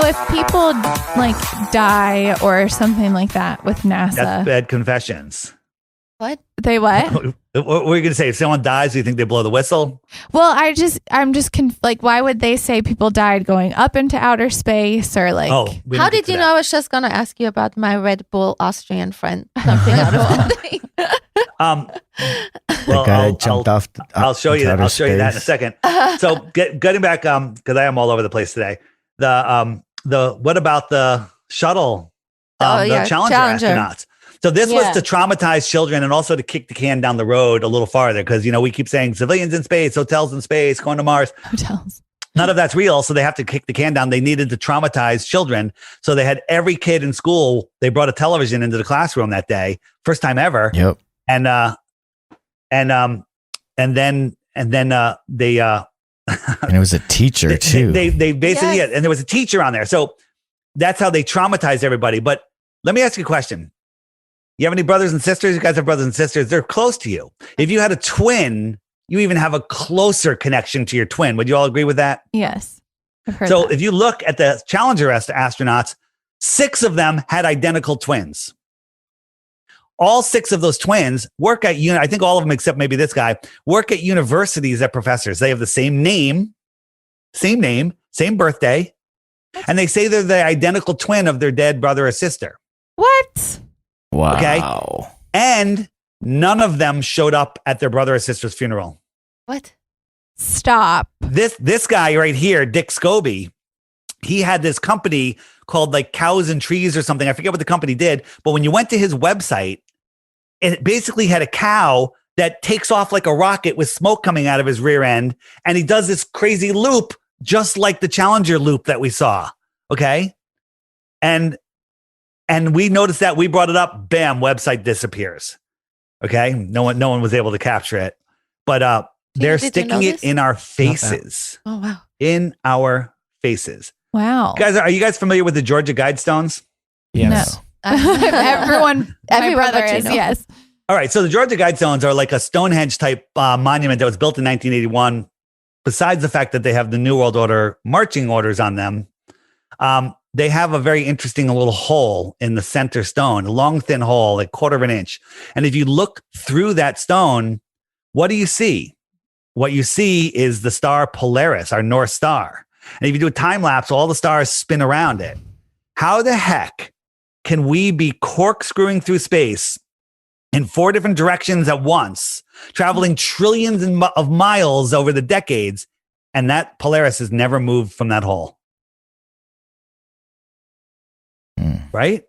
if people like die or something like that with NASA, That's bad confessions. What? They what? What were you going to say? If someone dies, do you think they blow the whistle? Well, I'm just like, why would they say people died going up into outer space or like? Oh, how did you know? I was just going to ask you about my Red Bull Austrian friend. Something out of nothing. Well, I'll show you that. I'll show you that in a second. So getting back, because I am all over the place today. The what about the shuttle? The Challenger astronauts. So this was to traumatize children and also to kick the can down the road a little farther because, we keep saying civilians in space, hotels in space, going to Mars. Hotels. None of that's real. So they have to kick the can down. They needed to traumatize children. So they had every kid in school. They brought a television into the classroom that day. First time ever. Yep. And then they and it was a teacher too. They basically, and there was a teacher on there. So that's how they traumatized everybody. But let me ask you a question. You have any brothers and sisters? You guys have brothers and sisters. They're close to you. If you had a twin, you even have a closer connection to your twin. Would you all agree with that? Yes. So if you look at the Challenger astronauts, 6 of them had identical twins. All 6 of those twins work at, I think all of them except maybe this guy, work at universities as professors. They have the same name, same birthday, and they say they're the identical twin of their dead brother or sister. What? Wow. Okay. And none of them showed up at their brother or sister's funeral. What? Stop. This guy right here, Dick Scobie, he had this company called like Cows and Trees or something. I forget what the company did, but when you went to his website, it basically had a cow that takes off like a rocket with smoke coming out of his rear end. And he does this crazy loop, just like the Challenger loop that we saw. Okay. And we noticed that, we brought it up, bam, website disappears. Okay. No one was able to capture it, but they're sticking it in our faces. Oh, wow. In our faces. Wow. Guys, are you guys familiar with the Georgia Guidestones? Yes. No. Everyone, my brother is, yes. All right. So the Georgia Guidestones are like a Stonehenge type monument that was built in 1981. Besides the fact that they have the New World Order marching orders on them, they have a very interesting little hole in the center stone, a long, thin hole, like 1/4 of an inch. And if you look through that stone, what do you see? What you see is the star Polaris, our North Star. And if you do a time lapse, all the stars spin around it. How the heck can we be corkscrewing through space in 4 different directions at once, traveling trillions of miles over the decades, and that Polaris has never moved from that hole? Right?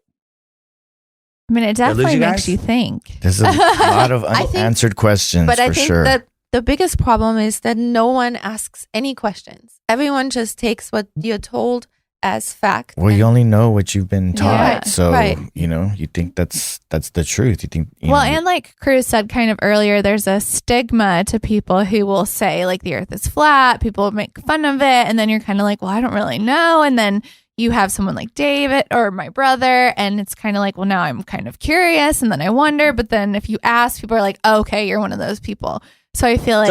I mean, it definitely makes you think. There's a lot of unanswered questions, but I think that the biggest problem is that no one asks any questions. Everyone just takes what you're told as fact. Well, you only know what you've been taught. Right. You think that's the truth. You think, and like Cruz said kind of earlier, there's a stigma to people who will say like the earth is flat. People make fun of it. And then you're kind of like, well, I don't really know. And then you have someone like David or my brother, and it's kind of like, well, now I'm kind of curious, and then I wonder. But then if you ask, people are like, oh, okay, you're one of those people. So I feel like,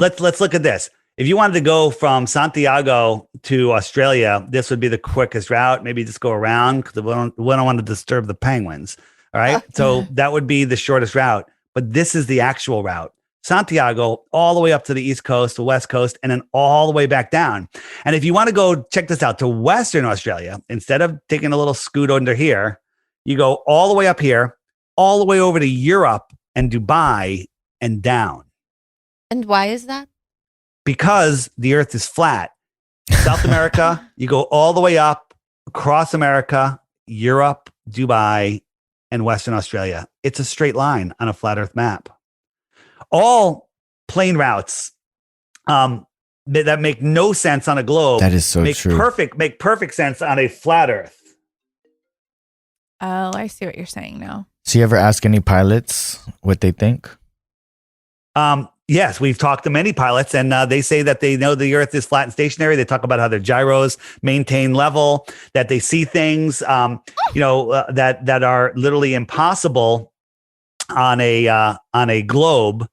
let's look at this. If you wanted to go from Santiago to Australia, this would be the quickest route. Maybe just go around because we don't want to disturb the penguins. All right. So that would be the shortest route. But this is the actual route. Santiago, all the way up to the East Coast, the West Coast, and then all the way back down. And if you want to go, check this out, to Western Australia, instead of taking a little scoot under here, you go all the way up here, all the way over to Europe and Dubai and down. And why is that? Because the earth is flat. South America, you go all the way up, across America, Europe, Dubai, and Western Australia. It's a straight line on a flat earth map. All plane routes that make no sense on a globe. That is so true. Make perfect sense on a flat earth. Oh, I see what you're saying now. So you ever ask any pilots what they think? Yes, we've talked to many pilots, and they say that they know the earth is flat and stationary. They talk about how their gyros maintain level, that they see things, that are literally impossible on a globe,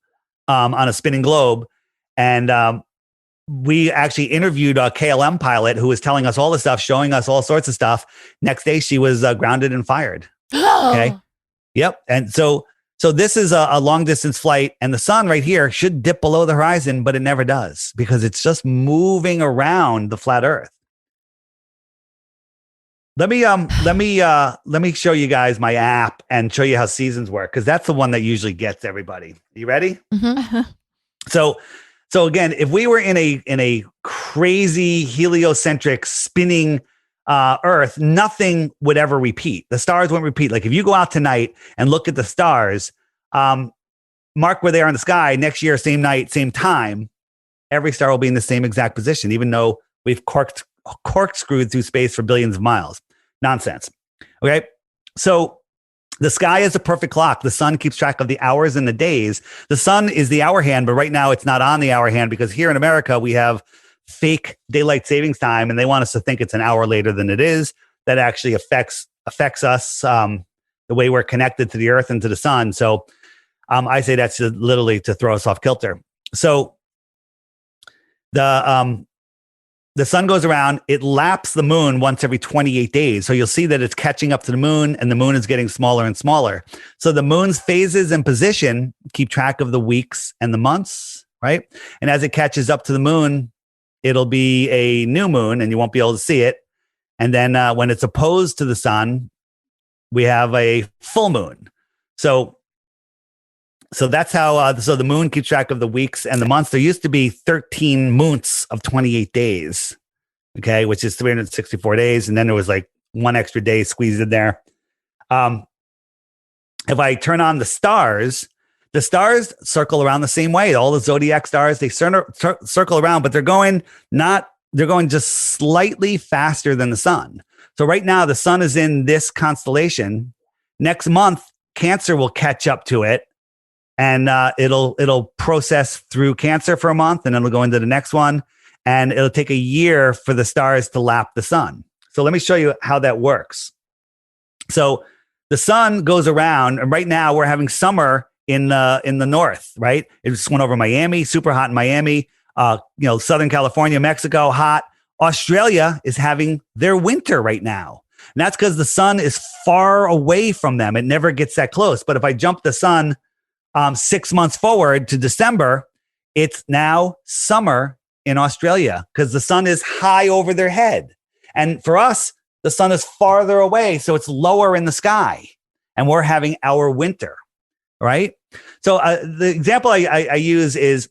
on a spinning globe. And we actually interviewed a KLM pilot who was telling us all the stuff, showing us all sorts of stuff. Next day, she was grounded and fired. Okay. Yep. And so this is a long distance flight, and the sun right here should dip below the horizon, but it never does because it's just moving around the flat Earth. Let me show you guys my app and show you how seasons work, because that's the one that usually gets everybody. You ready? Mm-hmm. So again, if we were in a crazy heliocentric spinning Earth, nothing would ever repeat. The stars won't repeat. Like if you go out tonight and look at the stars, mark where they are in the sky. Next year, same night, same time, every star will be in the same exact position, even though we've corkscrewed through space for billions of miles. Nonsense. Okay. So the sky is a perfect clock. The sun keeps track of the hours and the days. The sun is the hour hand, but right now it's not on the hour hand because here in America, we have fake daylight savings time, and they want us to think it's an hour later than it is. That actually affects us, the way we're connected to the earth and to the sun. So I say that's literally to throw us off kilter. So the sun goes around, it laps the moon once every 28 days. So you'll see that it's catching up to the moon, and the moon is getting smaller and smaller. So the moon's phases and position keep track of the weeks and the months, right? And as it catches up to the moon, it'll be a new moon and you won't be able to see it. And then when it's opposed to the sun, we have a full moon. So that's how, so the moon keeps track of the weeks and the months. There used to be 13 moons of 28 days, okay, which is 364 days. And then there was like one extra day squeezed in there. If I turn on the stars circle around the same way. All the zodiac stars, they circle around, but they're going just slightly faster than the sun. So right now the sun is in this constellation. Next month, Cancer will catch up to it. And it'll process through Cancer for a month, and then it'll go into the next one. And it'll take a year for the stars to lap the sun. So let me show you how that works. So the sun goes around, and right now we're having summer in the north, right? It just went over Miami, super hot in Miami. Southern California, Mexico, hot. Australia is having their winter right now. And that's because the sun is far away from them. It never gets that close. But if I jump the sun 6 months forward to December, it's now summer in Australia because the sun is high over their head. And for us, the sun is farther away, so it's lower in the sky, and we're having our winter, right? So the example I use is,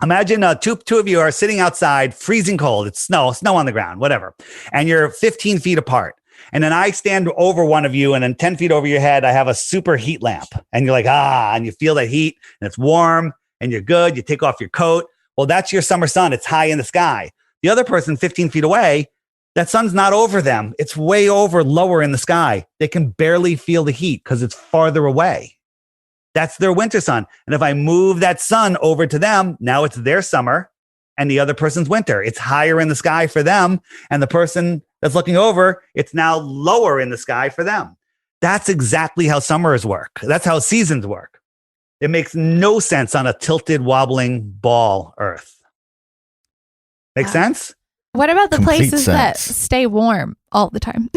imagine two of you are sitting outside, freezing cold. It's snow on the ground, whatever. And you're 15 feet apart. And then I stand over one of you, and then 10 feet over your head, I have a super heat lamp. And you're like, and you feel that heat, and it's warm, and you're good. You take off your coat. Well, that's your summer sun. It's high in the sky. The other person 15 feet away, that sun's not over them. It's way over, lower in the sky. They can barely feel the heat because it's farther away. That's their winter sun. And if I move that sun over to them, now it's their summer and the other person's winter. It's higher in the sky for them. And the person that's looking over, it's now lower in the sky for them. That's exactly how summers work. That's how seasons work. It makes no sense on a tilted, wobbling ball Earth. Make sense? What about the Complete places that sense. stay warm all the time?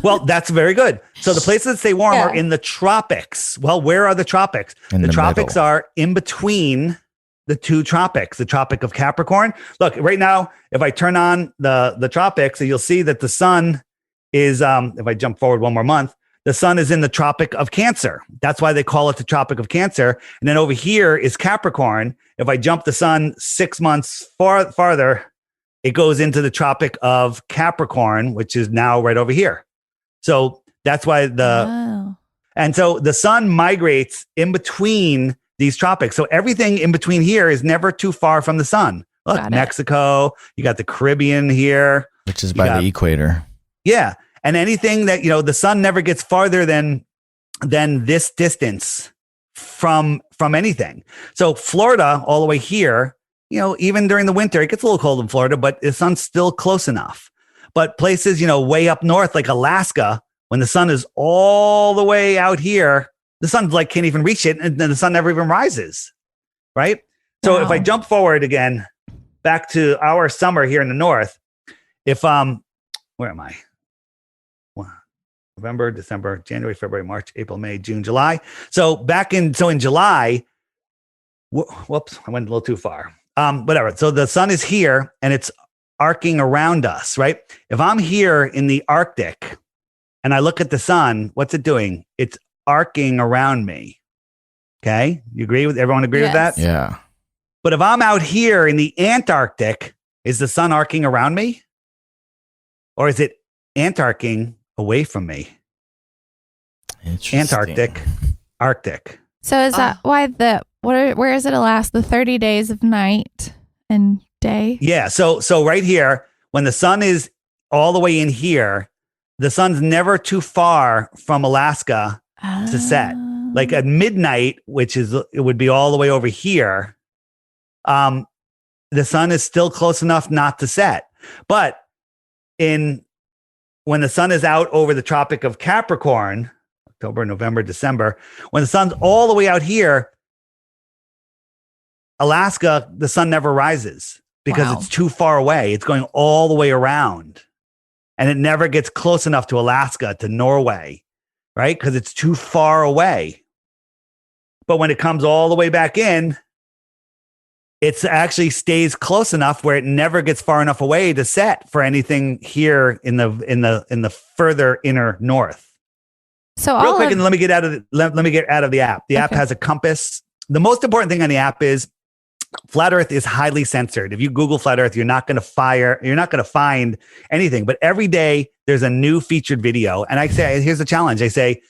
Well, that's very good. So the places that stay warm are in the tropics. Well, where are the tropics? The tropics middle. are in between the two tropics, the Tropic of Capricorn. Look, right now, if I turn on the tropics, you'll see that the sun is, if I jump forward one more month, the sun is in the Tropic of Cancer. That's why they call it the Tropic of Cancer. And then over here is Capricorn. If I jump the sun 6 months farther, it goes into the Tropic of Capricorn, which is now right over here. So that's why and so the sun migrates in between these tropics. So everything in between here is never too far from the sun. Look, Mexico, you got the Caribbean here. Which is by the equator. Yeah. And anything that, the sun never gets farther than this distance from anything. So Florida all the way here, even during the winter, it gets a little cold in Florida, but the sun's still close enough. But places, way up north, like Alaska, when the sun is all the way out here, the sun can't even reach it, and then the sun never even rises, right? So if I jump forward again, back to our summer here in the north. If where am I? November, December, January, February, March, April, May, June, July. So in July, whoops, I went a little too far. Whatever. So the sun is here and it's arcing around us, right? If I'm here in the Arctic and I look at the sun, what's it doing? It's arcing around me. Okay. You agree with everyone agree with that? Yeah. But if I'm out here in the Antarctic, is the sun arcing around me? Or is it antarcing away from me? Antarctic, Arctic. So is that why where is it last? The 30 days of night and day? Yeah. So right here, when the sun is all the way in here, the sun's never too far from Alaska to set. Like at midnight, it would be all the way over here. The sun is still close enough not to set. But when the sun is out over the Tropic of Capricorn, October, November, December, when the sun's all the way out here, Alaska, the sun never rises because it's too far away. It's going all the way around and it never gets close enough to Alaska, to Norway, right? Because it's too far away. But when it comes all the way back in, it actually stays close enough where it never gets far enough away to set for anything here in the further inner north. So real quick, and let me get out of the app. The app has a compass. The most important thing on the app is Flat Earth is highly censored. If you Google Flat Earth, you're not going to find anything. But every day there's a new featured video, and I say, here's the challenge. I say,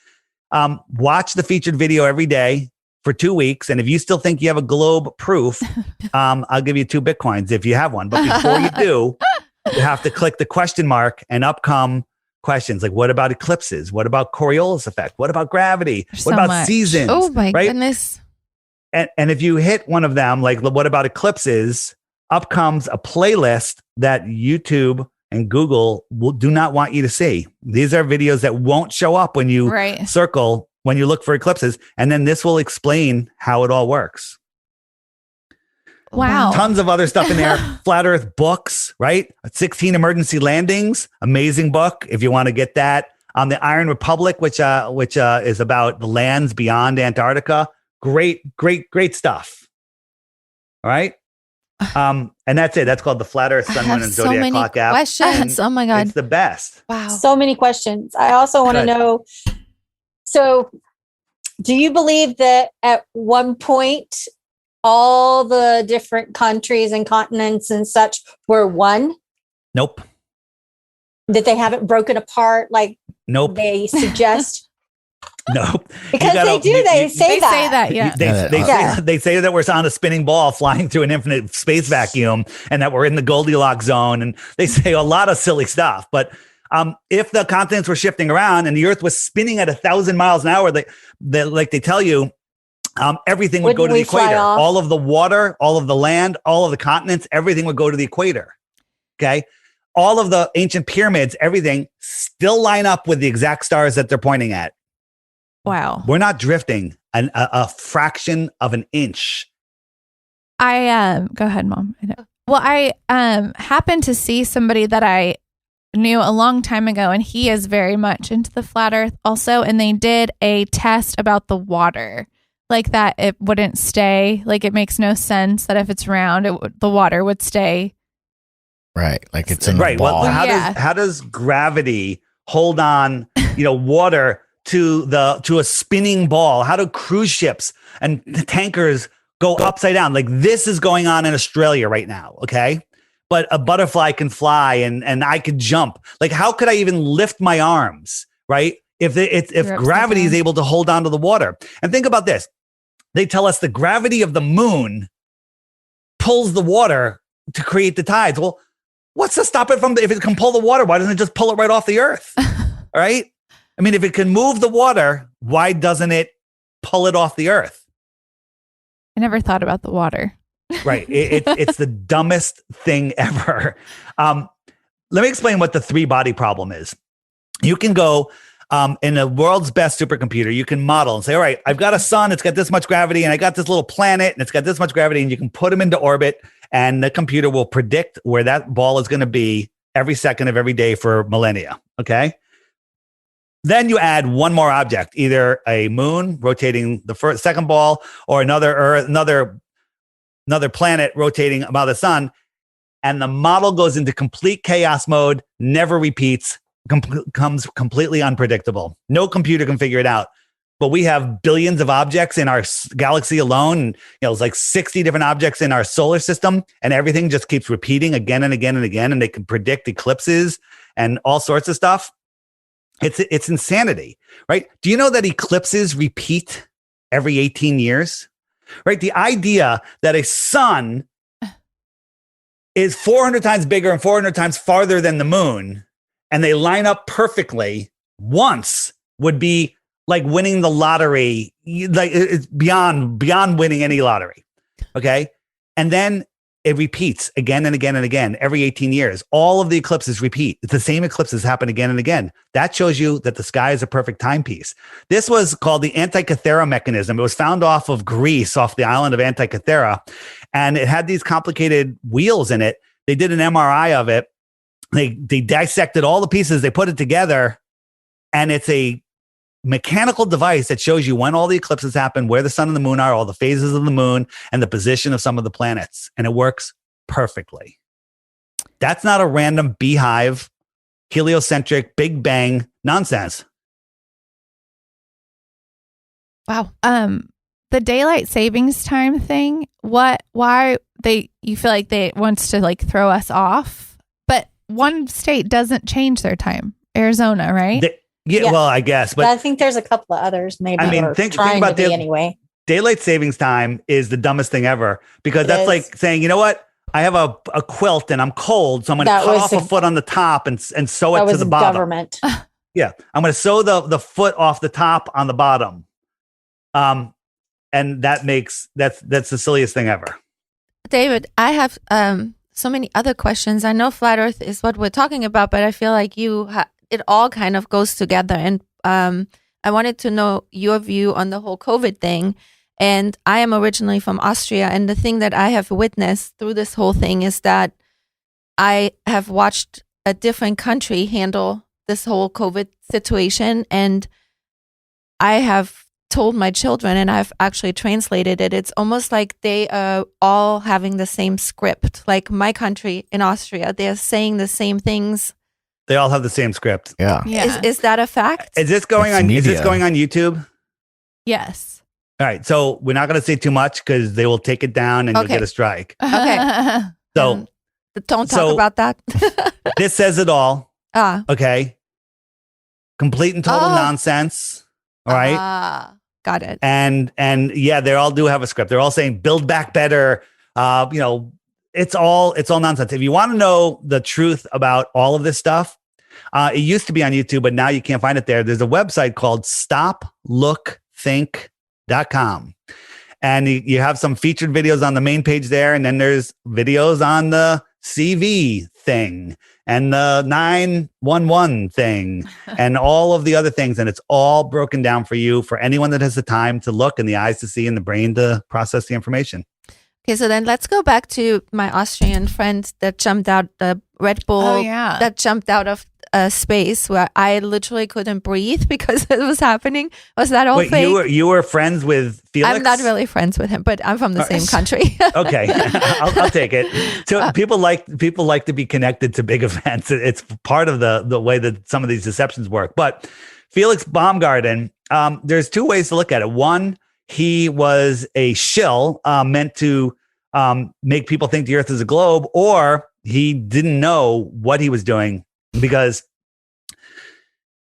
watch the featured video every day for 2 weeks. And if you still think you have a globe proof, I'll give you 2 Bitcoins if you have one. But before you do, you have to click the question mark and up come questions like, what about eclipses? What about Coriolis effect? What about gravity? What about seasons? Oh my goodness. And if you hit one of them, like what about eclipses, up comes a playlist that YouTube and Google do not want you to see. These are videos that won't show up when you circle, when you look for eclipses. And then this will explain how it all works. Wow. Tons of other stuff in there. Flat Earth books, right? 16 Emergency Landings, amazing book. If you want to get that. The Iron Republic, which is about the lands beyond Antarctica. Great stuff. All right. And that's it. That's called the Flat Earth Sun, Moon, and Zodiac Clock app. Questions. Oh my God. It's the best. Wow. So many questions. I also want to know, so do you believe that at one point all the different countries and continents and such were one? Nope. That they haven't broken apart like they suggest? Nope. Because they say that. Yeah. They say that we're on a spinning ball flying through an infinite space vacuum and that we're in the Goldilocks zone. And they say a lot of silly stuff. But if the continents were shifting around and the Earth was spinning at 1,000 miles an hour, like they tell you, everything would go to the equator. All of the water, all of the land, all of the continents, everything would go to the equator. Okay. All of the ancient pyramids, everything still line up with the exact stars that they're pointing at. Wow. We're not drifting a fraction of an inch. Go ahead, Mom. Well, I happened to see somebody that I knew a long time ago, and he is very much into the flat earth also. And they did a test about the water, like that it wouldn't stay. Like it makes no sense that if it's round, the water would stay. Right. Like it's in the ball. Well, how does gravity hold on, water to a spinning ball? How do cruise ships and tankers go upside down? Like this is going on in Australia right now. Okay. But a butterfly can fly and I could jump. Like, how could I even lift my arms? Right. If gravity is able to hold on to the water. And think about this. They tell us the gravity of the moon pulls the water to create the tides. Well, what's to stop it if it can pull the water, why doesn't it just pull it right off the earth? All right. I mean, if it can move the water, why doesn't it pull it off the earth? I never thought about the water. Right. It's the dumbest thing ever. Let me explain what the 3-body problem is. You can go in the world's best supercomputer, you can model and say, all right, I've got a sun, it's got this much gravity, and I got this little planet, and it's got this much gravity, and you can put them into orbit, and the computer will predict where that ball is going to be every second of every day for millennia. Okay. Then you add one more object, either a moon rotating the second ball, or another Earth, another planet rotating about the sun, and the model goes into complete chaos mode, never repeats, becomes completely unpredictable. No computer can figure it out. But we have billions of objects in our galaxy alone. It's like 60 different objects in our solar system, and everything just keeps repeating again and again and again. And they can predict eclipses and all sorts of stuff. It's insanity, right? Do you know that eclipses repeat every 18 years? Right? The idea that a sun is 400 times bigger and 400 times farther than the moon, and they line up perfectly once, would be like winning the lottery. Like, it's beyond winning any lottery. Okay. And then it repeats again and again and again every 18 years. All of the eclipses repeat. It's the same eclipses happen again and again. That shows you that the sky is a perfect timepiece. This was called the Antikythera mechanism. It was found off of Greece, off the island of Antikythera. And it had these complicated wheels in it. They did an MRI of it. They dissected all the pieces. They put it together. And it's a mechanical device that shows you when all the eclipses happen, where the sun and the moon are, all the phases of the moon, and the position of some of the planets. And it works perfectly. That's not a random beehive, heliocentric, Big Bang nonsense. Wow. The daylight savings time thing, why you feel like they wants to like throw us off, but one state doesn't change their time. Arizona, right? Yeah, well, I guess, but I think there's a couple of others. Maybe. I mean, think about anyway. Daylight savings time is the dumbest thing ever, because that's like saying, you know what? I have a quilt and I'm cold, so I'm going to cut off a foot on the top and sew it to the bottom. Government. Yeah, I'm going to sew the foot off the top on the bottom, and that's the silliest thing ever. David, I have so many other questions. I know flat Earth is what we're talking about, but I feel like it all kind of goes together. And I wanted to know your view on the whole COVID thing. And I am originally from Austria. And the thing that I have witnessed through this whole thing is that I have watched a different country handle this whole COVID situation. And I have told my children, and I've actually translated it, it's almost like they are all having the same script. Like my country in Austria, they're saying the same things. They all have the same script. Yeah. Is that a fact? Is this going on YouTube? Yes. All right. So we're not going to say too much because they will take it down and you'll get a strike. Okay. So don't talk about that. This says it all. Okay. Complete and total nonsense. All right. Got it. And yeah, they all do have a script. They're all saying build back better. It's all nonsense. If you want to know the truth about all of this stuff, it used to be on YouTube, but now you can't find it there. There's a website called stoplookthink.com. And you have some featured videos on the main page there. And then there's videos on the CV thing and the 911 thing and all of the other things. And it's all broken down for you, for anyone that has the time to look and the eyes to see and the brain to process the information. Okay, so then let's go back to my Austrian friend that jumped out, the Red Bull that jumped out of space, where I literally couldn't breathe because it was happening. Was that all fake? You were friends with Felix? I'm not really friends with him, but I'm from the same country. Okay, I'll take it. So people like to be connected to big events. It's part of the way that some of these deceptions work. But Felix Baumgarten, there's two ways to look at it. One, he was a shill meant to make people think the Earth is a globe, or he didn't know what he was doing, because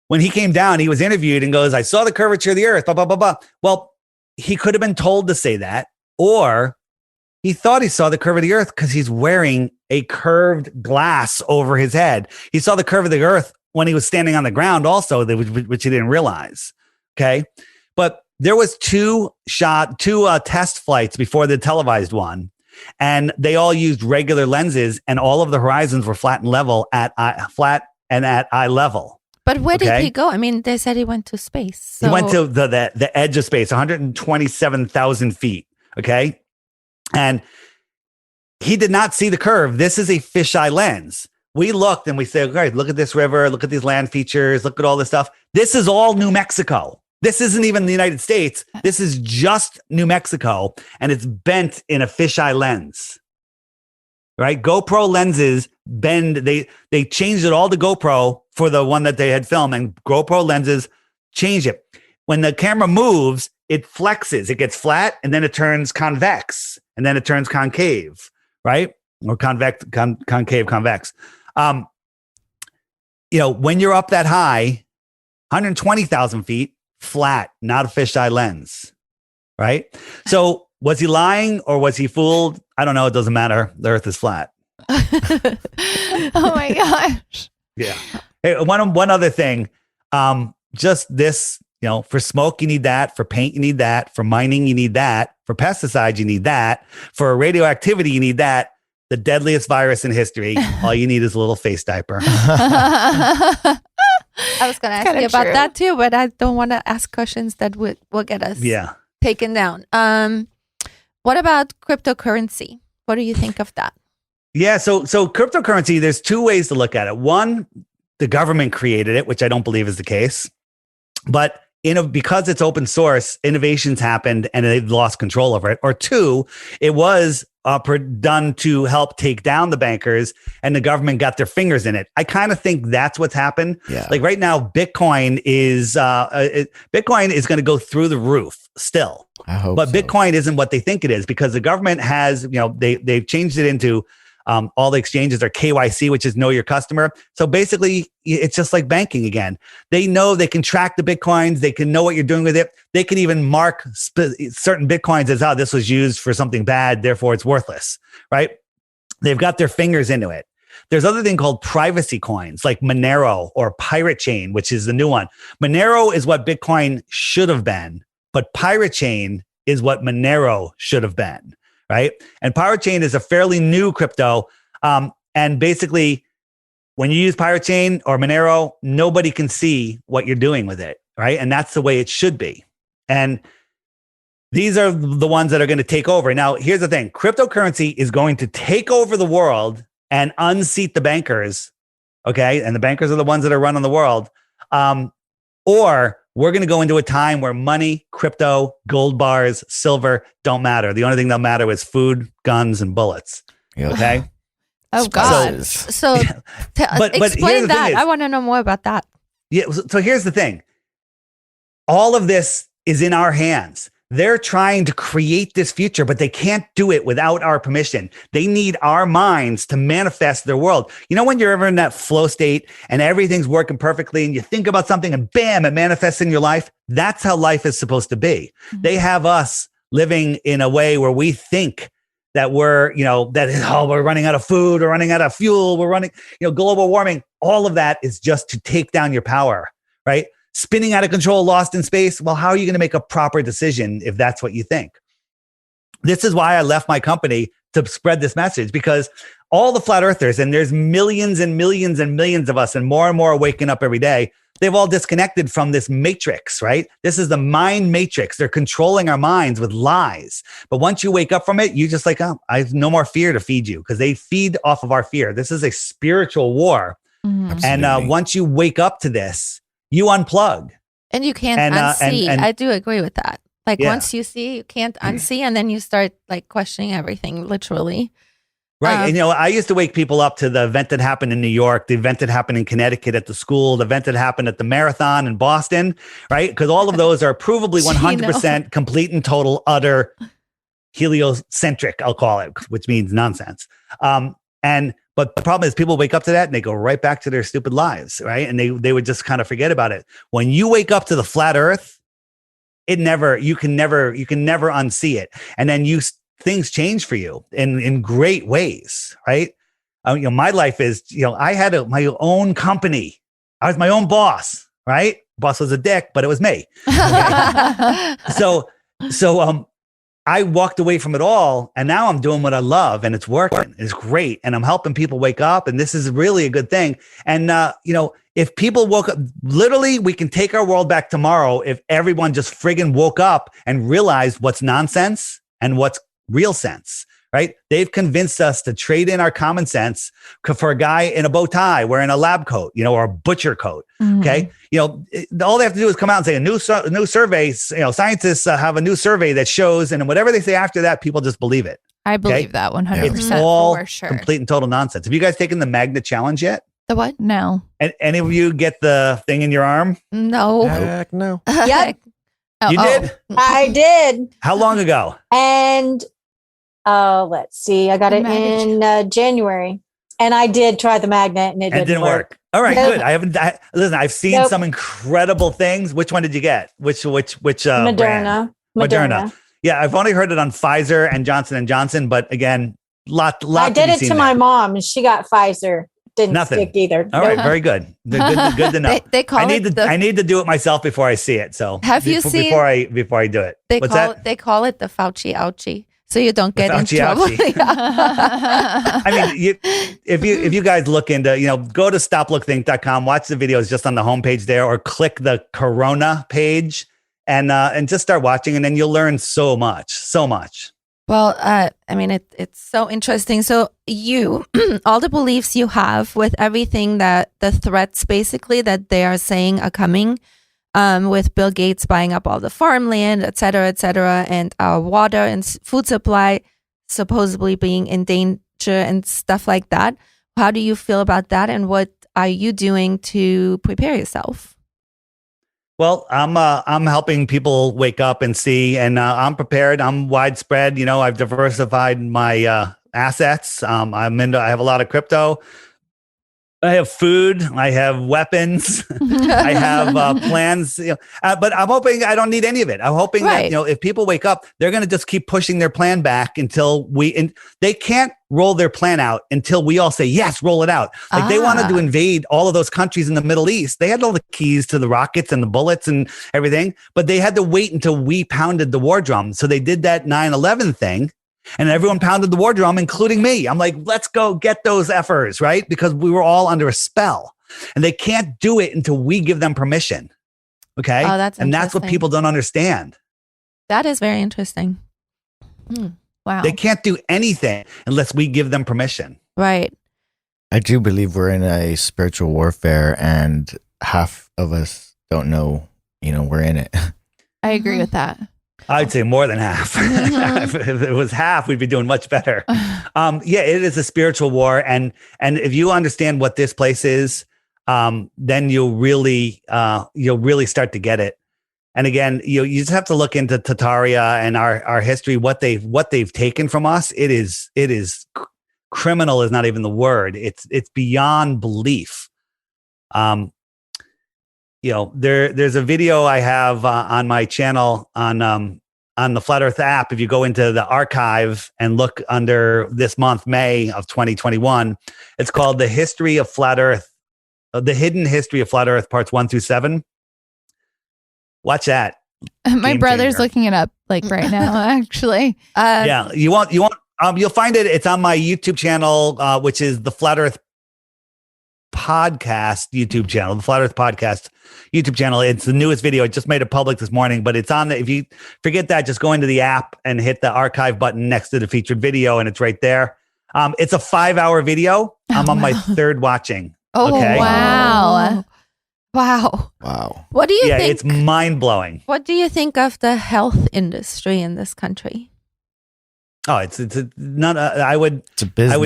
when he came down, he was interviewed and goes, I saw the curvature of the Earth, blah, blah, blah, blah. Well, he could have been told to say that, or he thought he saw the curve of the Earth because he's wearing a curved glass over his head. He saw the curve of the Earth when he was standing on the ground also, which he didn't realize. Okay. But there was two test flights before the televised one, and they all used regular lenses, and all of the horizons were flat and level at eye level. But where did he go? I mean, they said he went to space. So. He went to the edge of space, 127,000 feet. Okay. And he did not see the curve. This is a fisheye lens. We looked and we said, okay, look at this river, look at these land features, look at all this stuff. This is all New Mexico. This isn't even the United States. This is just New Mexico, and it's bent in a fisheye lens. Right? GoPro lenses bend. They changed it all to GoPro for the one that they had filmed, and GoPro lenses change it. When the camera moves, it flexes. It gets flat, and then it turns convex, and then it turns concave, right? Or concave, convex. When you're up that high, 120,000 feet, flat, not a fisheye lens, right? So was he lying or was he fooled? I don't know. It doesn't matter. The Earth is flat. Oh my gosh. Yeah. Hey, one other thing. Just this, for smoke, you need that. For paint, you need that. For mining, you need that. For pesticides, you need that. For radioactivity, you need that. The deadliest virus in history. All you need is a little face diaper. I was going to ask you about true. that too, but I don't want to ask questions that will get us taken down. What about cryptocurrency? What do you think of that? Yeah, so cryptocurrency, there's two ways to look at it. One, the government created it, which I don't believe is the case. But because it's open source, innovations happened and they've lost control over it. Or two, it was done to help take down the bankers and the government got their fingers in it. I kind of think that's what's happened. Yeah. Like right now, Bitcoin is going to go through the roof still. I hope but so. Bitcoin isn't what they think it is because the government has, they've changed it into all the exchanges are KYC, which is know your customer. So basically, it's just like banking again. They know they can track the Bitcoins. They can know what you're doing with it. They can even mark certain Bitcoins as, this was used for something bad, therefore it's worthless, right? They've got their fingers into it. There's other thing called privacy coins like Monero or Pirate Chain, which is the new one. Monero is what Bitcoin should have been, but Pirate Chain is what Monero should have been. Right. And Pirate Chain is a fairly new crypto. And basically, when you use Pirate Chain or Monero, nobody can see what you're doing with it. Right. And that's the way it should be. And these are the ones that are going to take over. Now, here's the thing. Cryptocurrency is going to take over the world and unseat the bankers. OK, and the bankers are the ones that are running the world. Or we're going to go into a time where money, crypto, gold bars, silver don't matter. The only thing that'll matter is food, guns, and bullets. Yep. Okay. Oh God. So explain that. I want to know more about that. Yeah. So here's the thing. All of this is in our hands. They're trying to create this future, but they can't do it without our permission. They need our minds to manifest their world. When you're ever in that flow state and everything's working perfectly and you think about something and bam, it manifests in your life. That's how life is supposed to be. Mm-hmm. They have us living in a way where we think that we're running out of food, we're running out of fuel, we're running, global warming. All of that is just to take down your power, right? Spinning out of control, lost in space. Well, how are you going to make a proper decision if that's what you think? This is why I left my company to spread this message, because all the flat earthers, and there's millions and millions and millions of us, and more are waking up every day. They've all disconnected from this matrix, right? This is the mind matrix. They're controlling our minds with lies. But once you wake up from it, you just like, I have no more fear to feed you, because they feed off of our fear. This is a spiritual war. Mm-hmm. And once you wake up to this, you unplug. And you can't unsee. And I do agree with that. Once you see, you can't unsee, and then you start questioning everything, literally. Right. And, I used to wake people up to the event that happened in New York, the event that happened in Connecticut at the school, the event that happened at the marathon in Boston, right? Because all of those are provably 100% complete and total, utter heliocentric, I'll call it, which means nonsense. But the problem is people wake up to that and they go right back to their stupid lives, right? And they would just kind of forget about it. When you wake up to the flat earth, you can never unsee it. And then things change for you in great ways, right? My life is, I had my own company. I was my own boss, right? Boss was a dick, but it was me. Okay? So I walked away from it all, and now I'm doing what I love, and it's working. It's great, and I'm helping people wake up, and this is really a good thing. And if people woke up, literally, we can take our world back tomorrow if everyone just friggin' woke up and realized what's nonsense and what's real sense. Right? They've convinced us to trade in our common sense for a guy in a bow tie wearing a lab coat, or a butcher coat. Okay. All they have to do is come out and say a new survey, scientists have a new survey that shows, and whatever they say after that, people just believe it. I believe that 100% It's all for sure. complete and total nonsense. Have you guys taken the magnet challenge yet? The what? No. And any of you get the thing in your arm? No. Heck no. Yep. Oh, You did? I did. How long ago? And let's see. I got it in January. And I did try the magnet and it didn't work. All right, Nope. good. Listen, I've seen some incredible things. Which one did you get? Which Moderna. brand? Moderna. Yeah, I've only heard it on Pfizer and Johnson & Johnson, but again, lot I did it to my mom and she got Pfizer. Didn't stick either. All right, very good. Good to know. They call I need to do it myself before I see it. So have you seen before I do it? They call it the Fauci ouchie. So you don't get in trouble. I mean, if you guys look into, go to stoplookthink.com, watch the videos just on the homepage there, or click the Corona page and just start watching, and then you'll learn so much. Well, I mean, it's so interesting. So you, all the beliefs you have with everything that the threats basically that they are saying are coming, with Bill Gates buying up all the farmland, et cetera, and our water and food supply supposedly being in danger and stuff like that. How do you feel about that? And what are you doing to prepare yourself? Well, I'm helping people wake up and see, and I'm prepared. I'm widespread. I've diversified my assets. I have a lot of crypto. I have food. I have weapons. I have plans. But I'm hoping I don't need any of it. I'm hoping that if people wake up, they're going to just keep pushing their plan back until they can't roll their plan out until we all say yes, roll it out. Like they wanted to invade all of those countries in the Middle East. They had all the keys to the rockets and the bullets and everything, but they had to wait until we pounded the war drum. So they did that 9/11 thing. And everyone pounded the war drum, including me. I'm like, let's go get those effers, right? Because we were all under a spell. And they can't do it until we give them permission. Okay? Oh, and that's what people don't understand. That is very interesting. Wow. They can't do anything unless we give them permission. Right. I do believe we're in a spiritual warfare, and half of us don't know, we're in it. I agree with that. I'd say more than half. If it was half, we'd be doing much better. It is a spiritual war. And if you understand what this place is, then you'll really start to get it. And again, you just have to look into Tartaria and our history, what they've taken from us. It is criminal is not even the word. It's beyond belief. There's a video I have on my channel on the Flat Earth app. If you go into the archive and look under this month, May of 2021, it's called The History of Flat Earth, The Hidden History of Flat Earth, parts 1 through 7. Watch that. My brother's looking it up right now, actually. You'll find it. It's on my YouTube channel, which is the Flat Earth Podcast YouTube channel, the Flat Earth Podcast YouTube channel. It's the newest video. I just made it public this morning, but it's on if you forget that, just go into the app and hit the archive button next to the featured video, and it's right there. It's a 5-hour video. I'm on my third watching. Oh, okay? Wow. What do you think? It's mind blowing. What do you think of the health industry in this country? Oh, it's a business. I would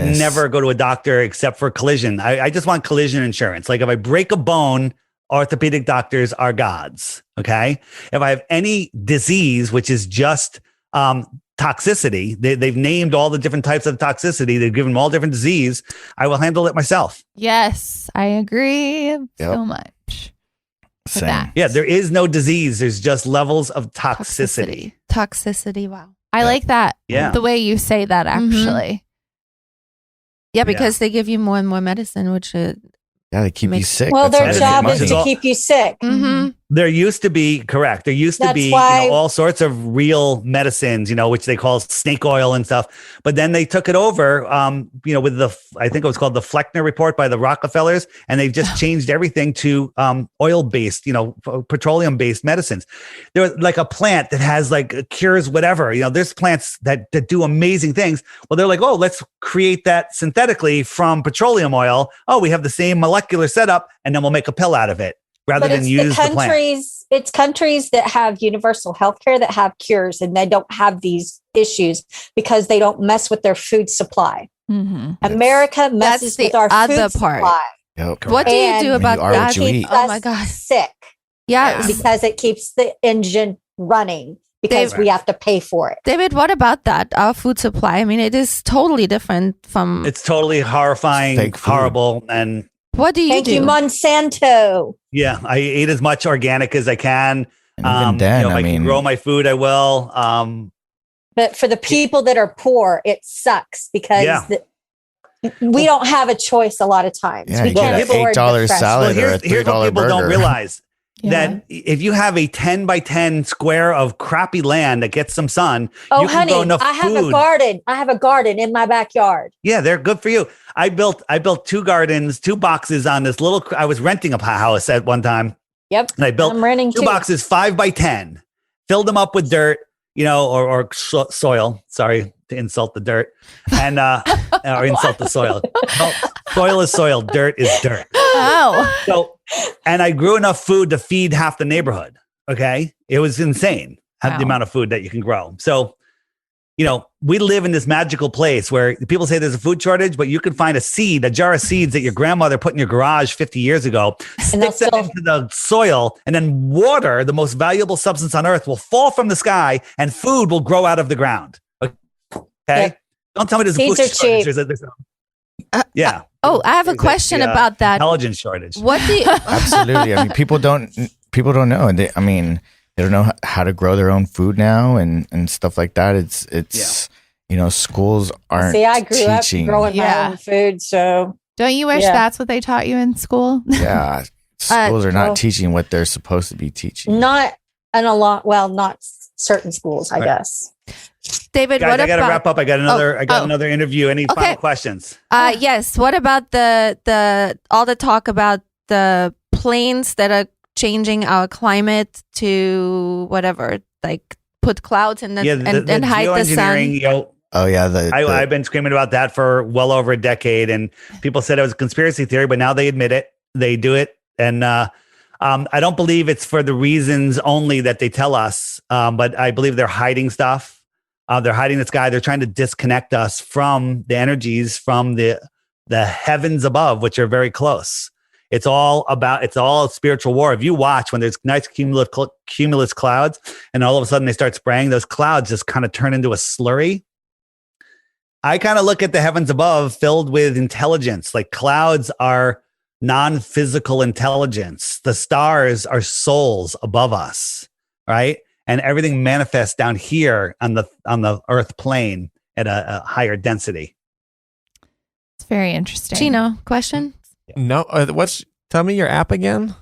never go to a doctor except for collision. I just want collision insurance. Like if I break a bone, orthopedic doctors are gods. Okay. If I have any disease, which is just toxicity, they've named all the different types of toxicity. They've given them all different disease. I will handle it myself. Yes, I agree so much. Same. Yeah, there is no disease. There's just levels of toxicity. Toxicity. Wow. I like that. Yeah. The way you say that, actually. Yeah, because they give you more and more medicine, which they keep you sick. Well, That's their how they job make is money. to keep you sick. Mm-hmm. There used to be, correct. There used to That's be why- all sorts of real medicines, which they call snake oil and stuff. But then they took it over, with I think it was called the Fleckner Report by the Rockefellers. And they've just changed everything to oil-based, petroleum-based medicines. There's like a plant that has like cures whatever. There's plants that do amazing things. Well, they're like, oh, let's create that synthetically from petroleum oil. Oh, we have the same molecular setup, and then we'll make a pill out of it. Rather than use the plant. It's countries that have universal health care that have cures, and they don't have these issues because they don't mess with their food supply. Mm-hmm. America messes the with our other food part. supply. Yep. What do you do And about you are that? what you eat. Oh my God. Sick Yes. because it keeps the engine running because Dave- we have to pay for it. David, what about that? Our food supply. I mean, it is totally different from. It's totally horrifying, Fake food. horrible, and What do you Thank do? you, Monsanto. yeah, I eat as much organic as I can. And even then, if I can grow my food, I will. But for the people that are poor, it sucks because Yeah. we don't have a choice a lot of times. Yeah, we you get can't an afford the $8 fresh salad. Well, or a here's what $3 people don't burger. realize. Yeah. That if you have a 10 by 10 square of crappy land that gets some sun, Oh, you can honey, grow enough I have food. a garden. I have a garden in my backyard. Yeah, they're good for you. I built 2 gardens, 2 boxes on this little. I was renting a house at one time, Yep. and I built I'm renting 2 too. boxes 5 by 10, filled them up with dirt, or soil. Sorry to insult the dirt, and or insult the soil. No, soil is soil, dirt is dirt. Oh, So, and I grew enough food to feed half the neighborhood. Okay. It was insane Wow. the amount of food that you can grow. So, we live in this magical place where people say there's a food shortage, but you can find a jar of seeds that your grandmother put in your garage 50 years ago, stick they'll them still- into the soil, and then water, the most valuable substance on earth, will fall from the sky and food will grow out of the ground. Okay. Yep. Don't tell me there's a Seeds food are shortage. cheap. There's yeah. Oh, I have a There's question the, about that. Intelligence shortage. What do you? Absolutely. I mean, people don't know. They don't know how to grow their own food now and stuff like that. It's schools aren't See, I grew teaching. up growing Yeah. my own food, so don't you wish Yeah. that's what they taught you in school? Yeah, schools are not well- teaching what they're supposed to be teaching. not in a lot. Well, not certain schools, I Right. guess. David, Guys, what I got to about? wrap up. I got oh. another interview. Any Okay. final questions? Yes. What about the all the talk about the planes that are changing our climate to whatever, like put clouds and then and hide the sun? geoengineering, Oh yeah, I've been screaming about that for well over a decade, and people said it was a conspiracy theory, but now they admit it. They do it, and I don't believe it's for the reasons only that they tell us, but I believe they're hiding stuff. They're hiding the sky. They're trying to disconnect us from the energies from the heavens above, which are very close. It's all a spiritual war. If you watch when there's nice cumulus clouds, and all of a sudden they start spraying, those clouds just kind of turn into a slurry. I kind of look at the heavens above filled with intelligence. Like clouds are non-physical intelligence. The stars are souls above us, right? And everything manifests down here on the earth plane at a higher density. It's very interesting. Chino, question? No, tell me your app again.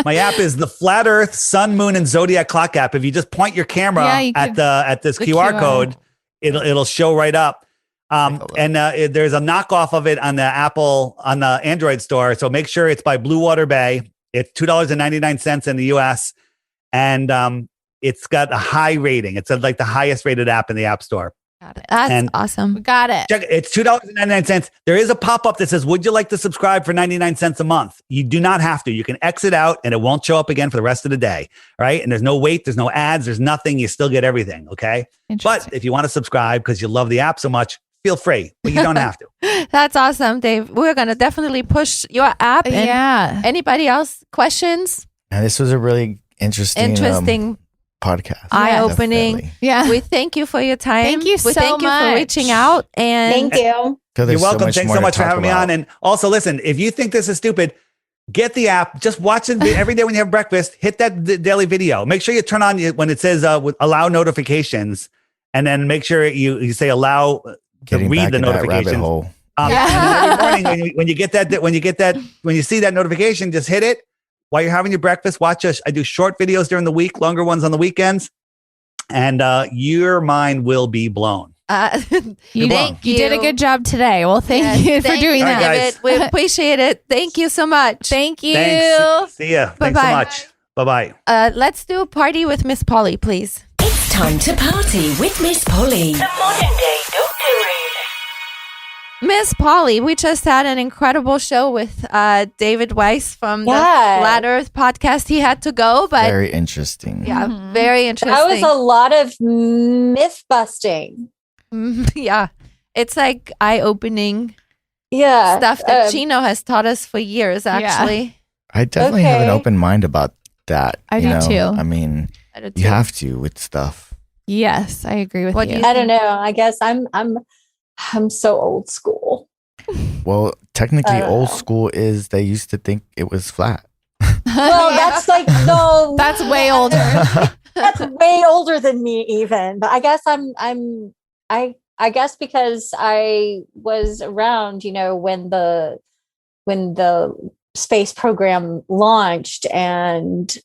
My app is the Flat Earth Sun, Moon, and Zodiac Clock app. If you just point your camera Yeah, you could- at this the QR QR. code, it'll show right up. There's a knockoff of it on the Android store. So make sure it's by Blue Water Bay. It's $2.99 in the US. And it's got a high rating. It's like the highest rated app in the App Store. Got it. That's And- We awesome. got it. Check it. It's $2.99. There is a pop-up that says, would you like to subscribe for 99 cents a month? You do not have to. You can exit out and it won't show up again for the rest of the day. Right. And there's no wait. There's no ads. There's nothing. You still get everything. Okay. But Interesting. if you want to subscribe because you love the app so much, feel free, but you don't have to. That's awesome, Dave. We're gonna definitely push your app. And Yeah. Anybody else questions? And this was a really interesting podcast. Eye-opening. Definitely. Yeah. We thank you for your time. Thank you We so thank you for much. reaching out. And Thank you. So there's You're welcome. Thanks more so to much for talk having me about. on. And also, listen, if you think this is stupid, get the app. Just watch it every day when you have breakfast. Hit that daily video. Make sure you turn on when it says allow notifications, and then make sure you say allow to Getting read back the in that rabbit notifications. hole. And then every morning when you see that notification, just hit it. while you're having your breakfast, watch us. I do short videos during the week, longer ones on the weekends, and your mind will be blown. You did a good job today. Well, thank you for doing that. David. We appreciate it. Thank you so much. Thank you. Thanks. See ya. Thanks so much. Bye-bye. Let's do a party with Miss Polly, please. It's time to party with Miss Polly. The modern day Dr. Miss Polly, we just had an incredible show with David Weiss from the Flat Earth podcast. He had to go, but very interesting. Yeah, very interesting. That was a lot of myth busting. Yeah, it's like eye-opening stuff that Chino has taught us for years, actually. I definitely have an open mind about that. I do too. I mean, you have to with stuff. Yes, I agree with you. I don't know. I guess I'm so old school. Well, technically, old school is they used to think it was flat. Well, that's like no. That's way older. That's way older than me, even. But I guess I guess because I was around, when the space program launched, and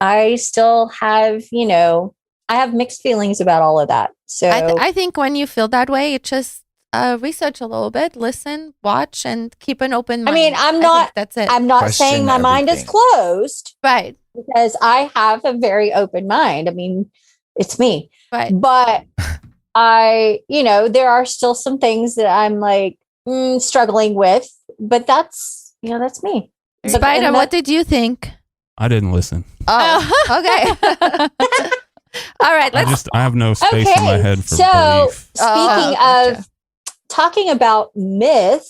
I still have, I have mixed feelings about all of that. So I think when you feel that way, it just research a little bit, listen, watch, and keep an open mind. I mean, that's it. I'm not saying my mind is closed, right? Because I have a very open mind. I mean, it's me, right? But there are still some things that I'm like struggling with. But that's me. Spider, what did you think? I didn't listen. Oh, okay. All right. I have no space in my head for belief. Speaking of talking about myth.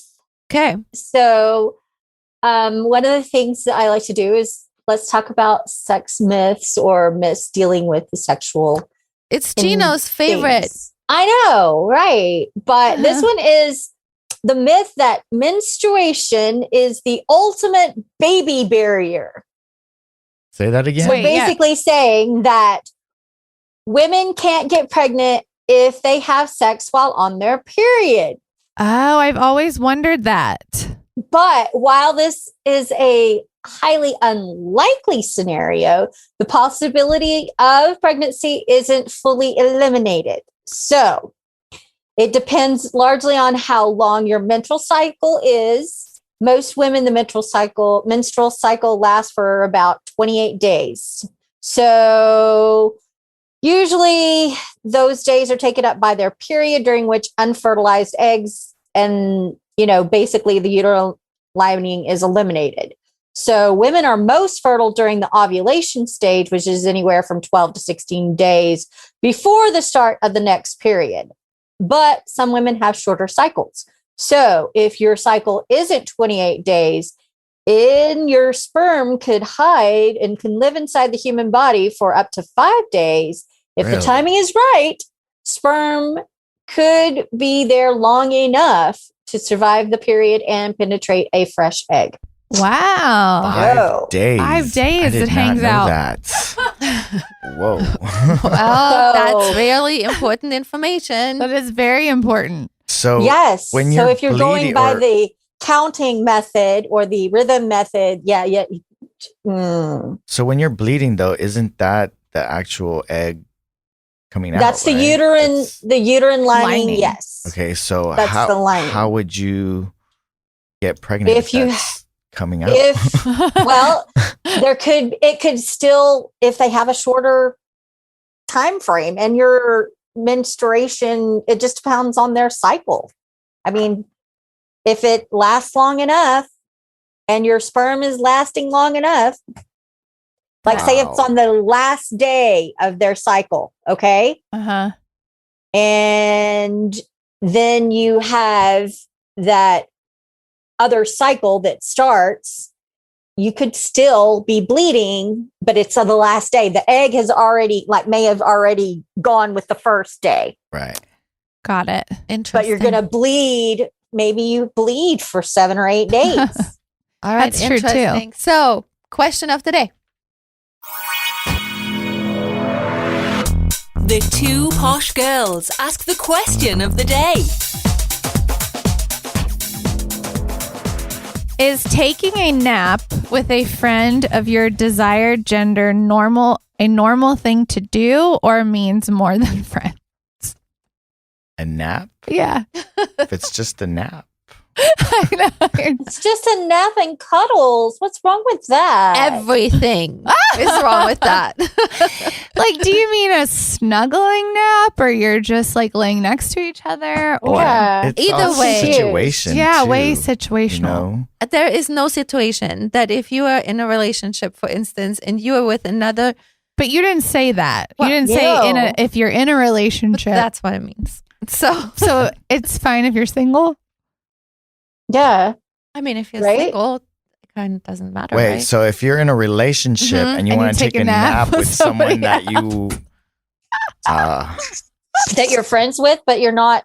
Okay. So, one of the things that I like to do is let's talk about sex myths or myths dealing with the sexual. It's Gino's favorite. Things. I know, right? But this one is the myth that menstruation is the ultimate baby barrier. Say that again. So basically saying that women can't get pregnant if they have sex while on their period. Oh, I've always wondered that. But while this is a highly unlikely scenario, the possibility of pregnancy isn't fully eliminated. So it depends largely on how long your menstrual cycle is. Most women, the menstrual cycle lasts for about 28 days. So usually those days are taken up by their period, during which unfertilized eggs and, basically the uterine lining is eliminated. So women are most fertile during the ovulation stage, which is anywhere from 12 to 16 days before the start of the next period. But some women have shorter cycles. So if your cycle isn't 28 days, your sperm could hide and can live inside the human body for up to 5 days. If the timing is right, sperm could be there long enough to survive the period and penetrate a fresh egg. Wow. 5 days. 5 days it hangs out. Whoa. Well, that's really important information. That is very important. So yes. When you're if you're going by the counting method or the rhythm method, So when you're bleeding, though, isn't that the actual egg coming out? That's the uterine lining. Yes. Okay, so that's the lining. How would you get pregnant if that's coming out? It could still, if they have a shorter time frame, and your menstruation, it just depends on their cycle. I mean, if it lasts long enough and your sperm is lasting long enough, like say it's on the last day of their cycle, okay? Uh-huh. And then you have that other cycle that starts, you could still be bleeding, but it's on the last day. The egg has may have already gone with the first day. Right. Got it. Interesting. But you're going to bleed. Maybe you bleed for 7 or 8 days. All right. That's true too. So, question of the day. The two posh girls ask the question of the day. Is taking a nap with a friend of your desired gender a normal thing to do or means more than friends? A nap? Yeah. If it's just a nap. I know. It's just a nap and cuddles. What's wrong with that? Everything is wrong with that. Like, do you mean a snuggling nap or you're just like laying next to each other? Or Yeah. It's Either also way. situation. yeah, too, way you situational. know? There is no situation that if you are in a relationship, for instance, and you are with another, But you didn't say that. Well, you didn't say no. if you're in a relationship. that's what it means. So, So it's fine if you're single. Yeah. I mean, if you're Right? single, it kind of doesn't matter, Wait, right? so if you're in a relationship Mhm. and you And want to take a nap with somebody someone that you That you're friends with, but you're not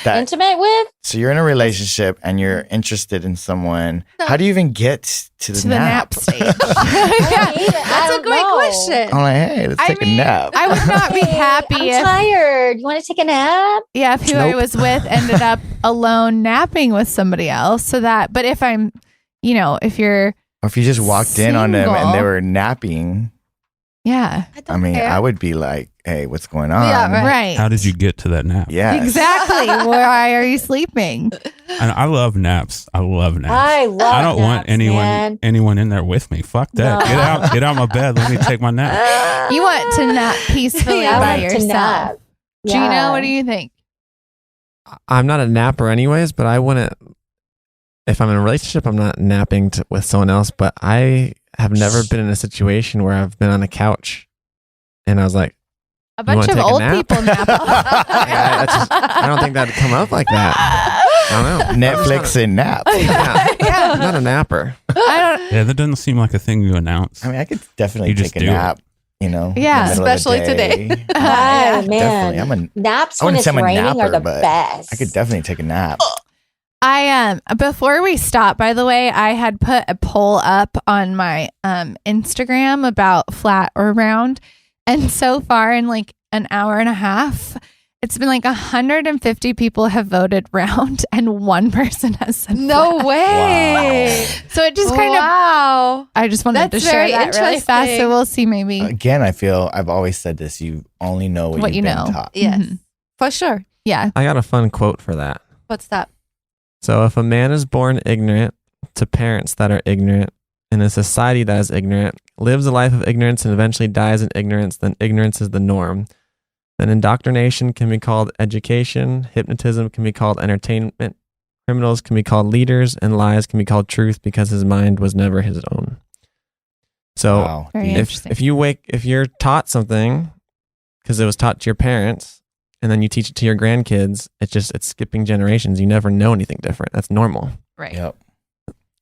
that intimate with? so you're in a relationship and you're interested in someone, how do you even get to the To the nap stage. I That's a don't great know. question. I'm like, hey, let's take a nap. I would not be Hey, happy I'm if tired. You want to take a nap? if who I Nope. was with ended up alone napping with somebody else. So that, but if I'm, if you're, Or if you just walked in on them and they Single. were napping, yeah, I mean, I would be like, hey, what's going on? Yeah, right. right. How did you get to that nap? Yes. Exactly. Why are you sleeping? And I love naps. I love naps. I love I don't want naps, man. anyone in there with me. Fuck that. No. Get out my bed. Let me take my nap. You want to nap peacefully Yeah, I by like to yourself. nap. Gino, Yeah. what do you think? I'm not a napper anyways, but I wouldn't. If I'm in a relationship, I'm not napping with someone else. But I have never been in a situation where I've been on a couch and I was like, A bunch wanna of take a old nap? people nap. I don't think that'd come up like that. I don't know. Netflix and nap. I'm not a napper. I don't. Yeah, that doesn't seem like a thing you announce. I mean, I could definitely You just take a do it. nap, in Yeah, the middle of the especially day. today. Oh, Yeah. man. Definitely. Naps I when wouldn't it's say I'm a raining are napper, the but best. I could definitely take a nap. I before we stop, by the way, I had put a poll up on my Instagram about flat or round, and so far in like an hour and a half, it's been like 150 people have voted round, and one person has said No flat. way. So it just kind of. Wow. I just wanted That's to share very that really fast, interesting. so we'll see maybe Again, I feel I've always said this. You only know what What you've you been know. taught. Yes, Mhm. for sure. Yeah. I got a fun quote for that. What's that? So if a man is born ignorant to parents that are ignorant in a society that is ignorant, lives a life of ignorance and eventually dies in ignorance, then ignorance is the norm. Then indoctrination can be called education, hypnotism can be called entertainment, criminals can be called leaders, and lies can be called truth because his mind was never his own. So Wow. Very Deep. interesting. if you're taught something because it was taught to your parents and then you teach it to your grandkids, it's skipping generations. You never know anything different. That's normal. Right. Yep.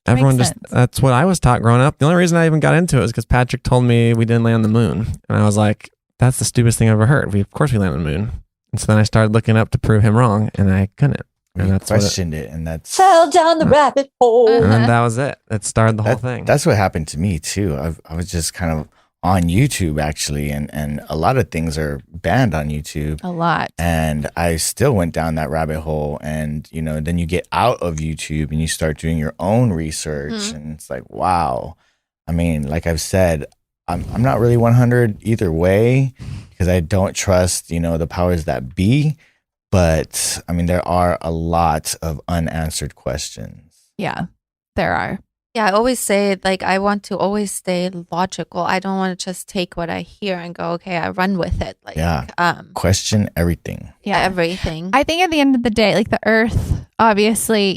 Everyone Makes just sense. that's what I was taught growing up. The only reason I even got into it was because Patrick told me we didn't land on the moon. And I was like, that's the stupidest thing I've ever heard. Of course we landed on the moon. And so then I started looking up to prove him wrong and I couldn't. And We that's what questioned it, and that's Fell down the rabbit hole. and then that was it. It started the whole thing. That's what happened to me too. I was just kind of on YouTube actually, and a lot of things are banned on YouTube. A lot. And I still went down that rabbit hole, and then you get out of YouTube and you start doing your own research, and it's like, wow. I mean, like I've said, I'm not really 100 either way because I don't trust the powers that be. But I mean, there are a lot of unanswered questions. Yeah, there are. Yeah, I always say like I want to always stay logical. I don't want to just take what I hear and go, okay, I run with it. Like Question everything. Yeah. everything. I think at the end of the day, like the earth, obviously,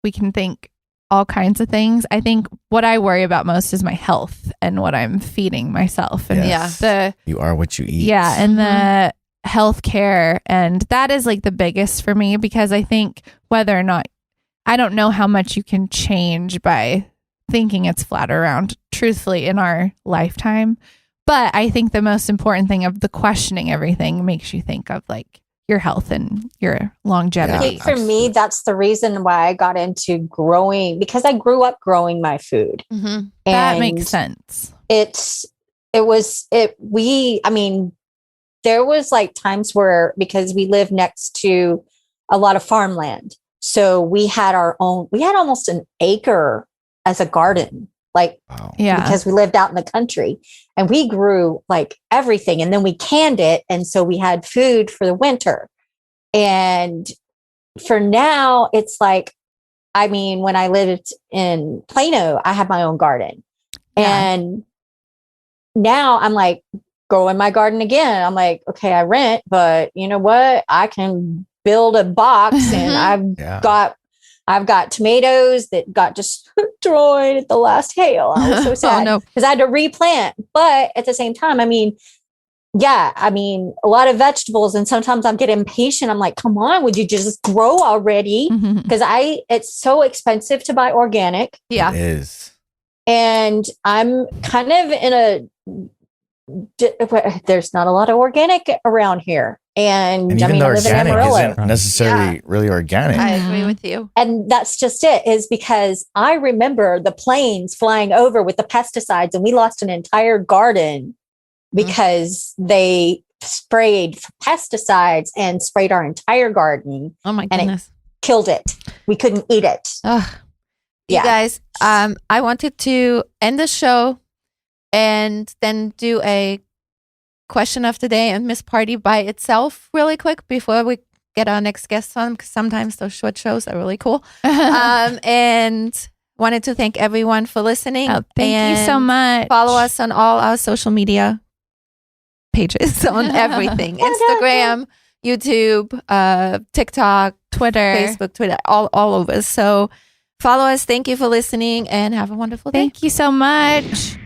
we can think all kinds of things. I think what I worry about most is my health and what I'm feeding myself. And Yes. You are what you eat. and the healthcare. And that is like the biggest for me because I think whether or not, I don't know how much you can change by thinking it's flat around, truthfully, in our lifetime. But I think the most important thing of the questioning everything makes you think of like your health and your longevity. I think for me, that's the reason why I got into growing, because I grew up growing my food. Mm-hmm. That And makes sense. There was like times where, because we live next to a lot of farmland. So we had almost an acre as a garden, like Wow. Yeah. because we lived out in the country and we grew like everything. And then we canned it. And so we had food for the winter. And for now, it's like, I mean, when I lived in Plano, I had my own garden. Yeah. And now I'm like, go in my garden again. I'm like, okay, I rent, but you know what? I can build a box and I've got tomatoes that got destroyed at the last hail. I was so sad no. because I had to replant. But at the same time, I mean, a lot of vegetables. And sometimes I'm getting impatient. I'm like, come on, would you just grow already? Because it's so expensive to buy organic. Yeah. It is. And I'm kind of in there's not a lot of organic around here. And even I mean, the I live in organic Amarillo. isn't necessarily really organic. I agree with you. And that's just it, is because I remember the planes flying over with the pesticides and we lost an entire garden because they sprayed pesticides and sprayed our entire garden. Oh my And goodness. killed it. We couldn't eat it. Ugh. You Yeah. guys, I wanted to end the show and then do a question of the day and Miss Party by itself really quick before we get our next guest on, because sometimes those short shows are really cool. And wanted to thank everyone for listening. Oh, thank you so And much. Follow us on all our social media pages on everything. Instagram, YouTube, TikTok, Twitter. Facebook, Twitter, all over. So follow us. Thank you for listening and have a wonderful day. Thank you so much.